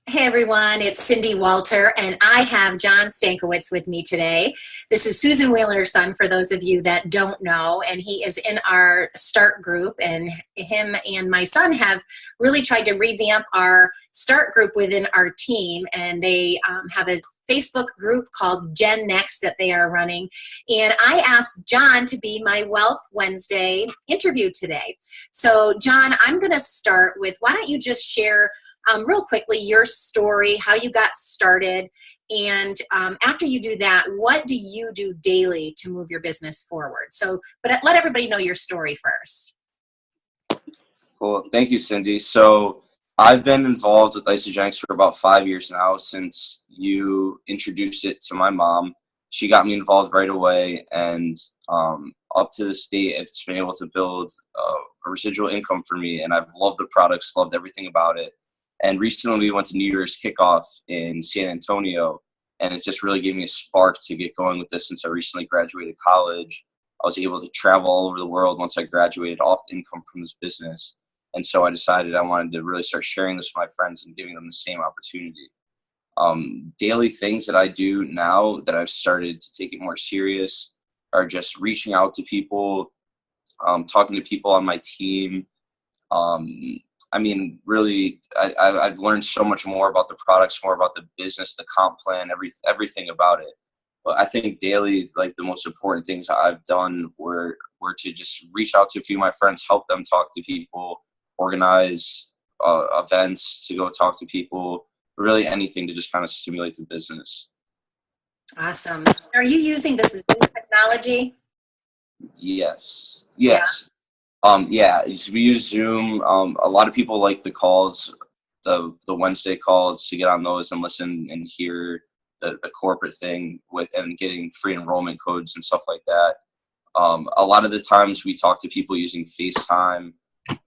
Hey everyone, it's Cindy Walter, and I have John Stankiewicz with me today. This is Susan Wheeler's son, for those of you that don't know, and he is in our START group, and him and my son have really tried to revamp our START group within our team, and they have a Facebook group called Gen Next that they are running, and I asked John to be my Wealth Wednesday interview today. So John, I'm going to start with, why don't you just share real quickly your story, how you got started, and after you do that, what do you do daily to move your business forward? So, but let everybody know your story first. Cool. Thank you, Cindy. So I've been involved with Isogenics for about 5 years now since you introduced it to my mom. She got me involved right away, and up to this date, it's been able to build a residual income for me, and I've loved the products, loved everything about it. And recently we went to New Year's kickoff in San Antonio, and it just really gave me a spark to get going with this since I recently graduated college. I was able to travel all over the world once I graduated off the income from this business. And so I decided I wanted to really start sharing this with my friends and giving them the same opportunity. Daily things that I do now that I've started to take it more serious are just reaching out to people, talking to people on my team. Really, I've learned so much more about the products, more about the business, the comp plan, everything about it. But I think daily, like the most important things I've done were to just reach out to a few of my friends, help them talk to people, organize events to go talk to people, really anything to just kind of stimulate the business. Awesome. Are you using this as new technology? Yes. Yeah. We use Zoom. A lot of people like the calls, the Wednesday calls, to get on those and listen and hear the corporate thing and getting free enrollment codes and stuff like that. A lot of the times we talk to people using FaceTime.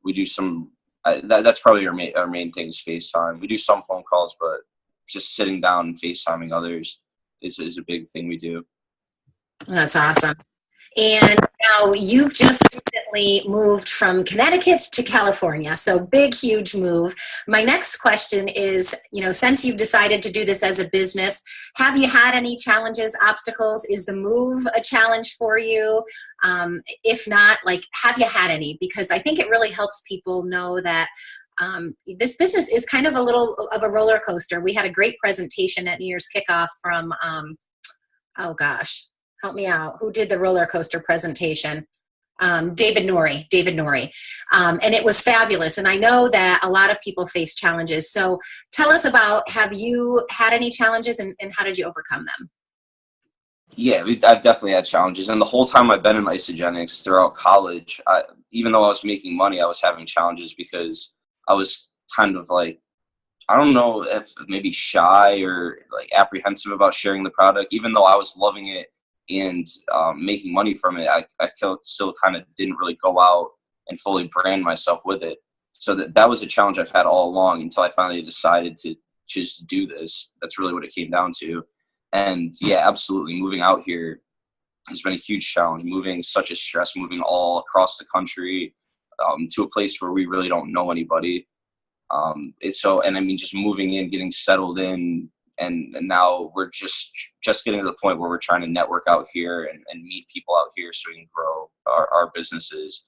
We do some, that's probably our main thing is FaceTime. We do some phone calls, but just sitting down and FaceTiming others is a big thing we do. That's awesome. And now you've just recently moved from Connecticut to California. So big, huge move. My next question is, since you've decided to do this as a business, have you had any challenges, obstacles? Is the move a challenge for you? If not, have you had any? Because I think it really helps people know that this business is kind of a little of a roller coaster. We had a great presentation at New Year's kickoff from, help me out. Who did the roller coaster presentation? David Norrie. And it was fabulous. And I know that a lot of people face challenges. So tell us about, have you had any challenges and how did you overcome them? Yeah, I've definitely had challenges. And the whole time I've been in Isogenics throughout college, even though I was making money, I was having challenges because I was kind of like, I don't know if maybe shy or like apprehensive about sharing the product, even though I was loving it and making money from it. I still kind of didn't really go out and fully brand myself with it. So that was a challenge I've had all along until I finally decided to just do this. That's really what it came down to. And yeah, absolutely. Moving out here has been a huge challenge. Moving is such a stress, moving all across the country to a place where we really don't know anybody. Just moving in, getting settled in, and now we're just getting to the point where we're trying to network out here and meet people out here so we can grow our businesses.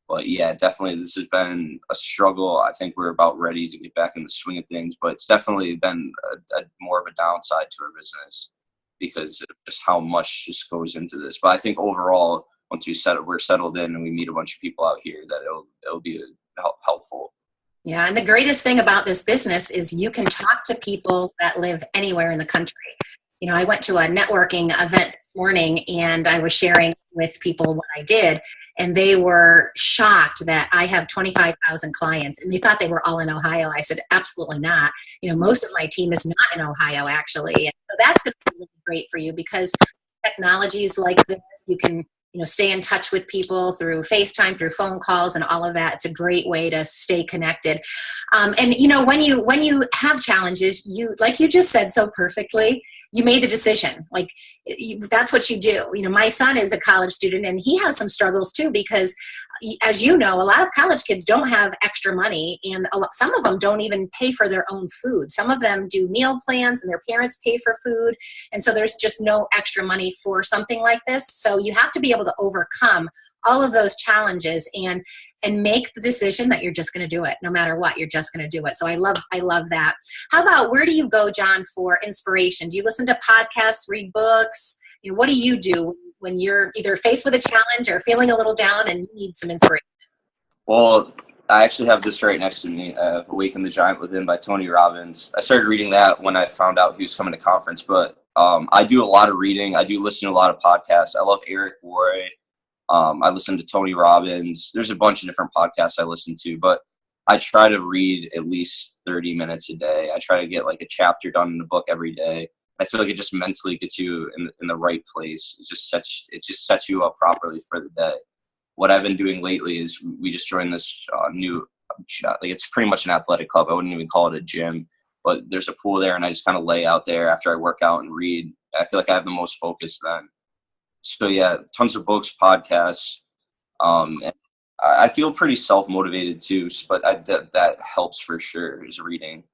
But yeah, definitely this has been a struggle. I think we're about ready to get back in the swing of things, but it's definitely been a more of a downside to our business because of just how much just goes into this. But I think overall, once we're settled in and we meet a bunch of people out here, that it'll be helpful. Yeah, and the greatest thing about this business is you can talk to people that live anywhere in the country. I went to a networking event this morning and I was sharing with people what I did, and they were shocked that I have 25,000 clients, and they thought they were all in Ohio. I said, absolutely not. Most of my team is not in Ohio, actually. And so that's going to be really great for you because technologies like this, you can stay in touch with people through FaceTime, through phone calls, and all of that. It's a great way to stay connected. When you have challenges, like you just said so perfectly, you made the decision. That's what you do. My son is a college student, and he has some struggles too because as you know, a lot of college kids don't have extra money, and some of them don't even pay for their own food. Some of them do meal plans and their parents pay for food, and so there's just no extra money for something like this. So you have to be able to overcome all of those challenges and make the decision that you're just going to do it. No matter what, you're just going to do it. So I love that. How about, where do you go, John, for inspiration? Do you listen to podcasts, read books? What do you do when you're either faced with a challenge or feeling a little down and you need some inspiration? Well, I actually have this right next to me, Awaken the Giant Within by Tony Robbins. I started reading that when I found out he was coming to conference, but I do a lot of reading. I do listen to a lot of podcasts. I love Eric Worre. I listen to Tony Robbins. There's a bunch of different podcasts I listen to, but I try to read at least 30 minutes a day. I try to get like a chapter done in a book every day. I feel like it just mentally gets you in the right place. It just sets you up properly for the day. What I've been doing lately is we just joined this new, like, it's pretty much an athletic club. I wouldn't even call it a gym, but there's a pool there, and I just kind of lay out there after I work out and read. I feel like I have the most focus then. So yeah, tons of books, podcasts. And I feel pretty self-motivated too, but that helps for sure, is reading.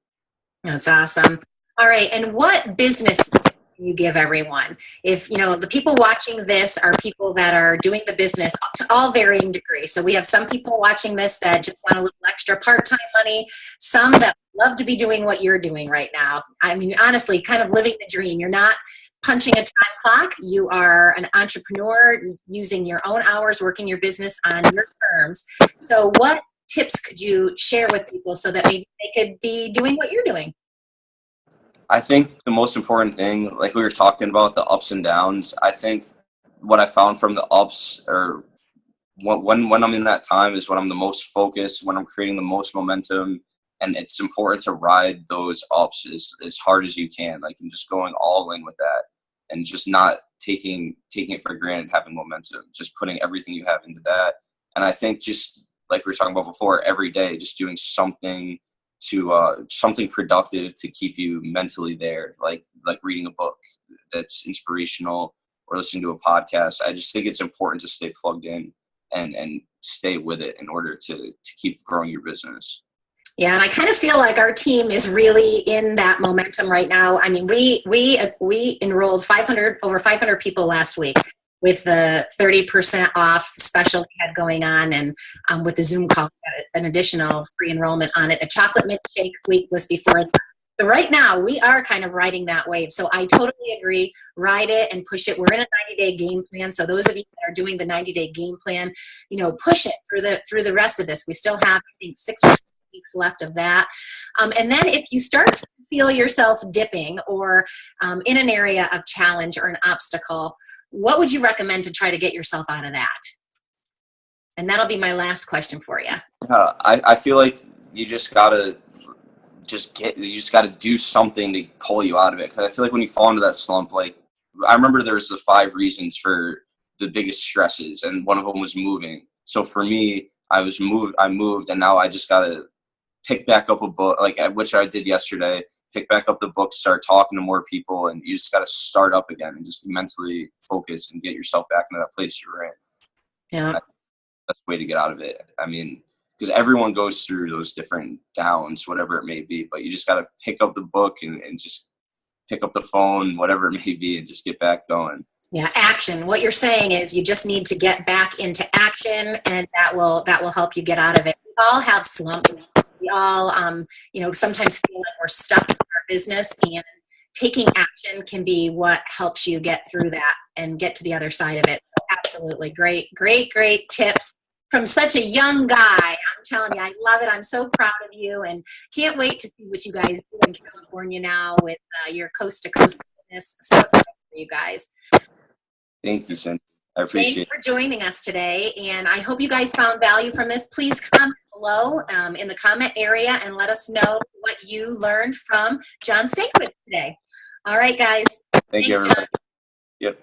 That's awesome. All right. And what business do you give everyone? If, the people watching this are people that are doing the business to all varying degrees. So we have some people watching this that just want a little extra part-time money, some that love to be doing what you're doing right now. I mean, honestly, kind of living the dream. You're not punching a time clock. You are an entrepreneur using your own hours, working your business on your terms. So what tips could you share with people so that maybe they could be doing what you're doing? I think the most important thing, like we were talking about, the ups and downs, I think what I found from the ups, or when I'm in that time, is when I'm the most focused, when I'm creating the most momentum. And it's important to ride those ups as hard as you can, like, and just going all in with that, and just not taking it for granted, having momentum, just putting everything you have into that. And I think, just like we were talking about before, every day, just doing something something productive to keep you mentally there, like reading a book that's inspirational or listening to a podcast. I just think it's important to stay plugged in and stay with it in order to keep growing your business. Yeah, and I kind of feel like our team is really in that momentum right now. I mean, we enrolled over 500 people last week with the 30% off special we had going on, and with the Zoom call, we got an additional free enrollment on it. The chocolate milkshake week was before that. So right now, we are kind of riding that wave. So I totally agree. Ride it and push it. We're in a 90-day game plan. So those of you that are doing the 90-day game plan, push it through the rest of this. We still have, I think, 6 or 7 weeks left of that. And then if you start to feel yourself dipping or in an area of challenge or an obstacle, what would you recommend to try to get yourself out of that? And that'll be my last question for you. I feel like you just gotta do something to pull you out of it. Because I feel like when you fall into that slump, like, I remember there was the 5 reasons for the biggest stresses, and one of them was moving. So for me, I moved, and now I just gotta pick back up a book, which I did yesterday. Pick back up the book, start talking to more people, and you just got to start up again and just mentally focus and get yourself back into that place you were in. Yeah. That's the way to get out of it. I mean, because everyone goes through those different downs, whatever it may be, but you just got to pick up the book and just pick up the phone, whatever it may be, and just get back going. Yeah, action. What you're saying is you just need to get back into action, and that will help you get out of it. We all have slumps. We all, sometimes feel like we're stuck in our business, and taking action can be what helps you get through that and get to the other side of it. So absolutely. Great tips from such a young guy. I'm telling you, I love it. I'm so proud of you, and can't wait to see what you guys do in California now with your coast-to-coast business. So excited for you guys. Thank you, Cindy. I appreciate it. Thanks for joining us today, and I hope you guys found value from this. Please comment below in the comment area and let us know what you learned from John Stankiewicz today. All right, guys. Thank you, everybody. Yep.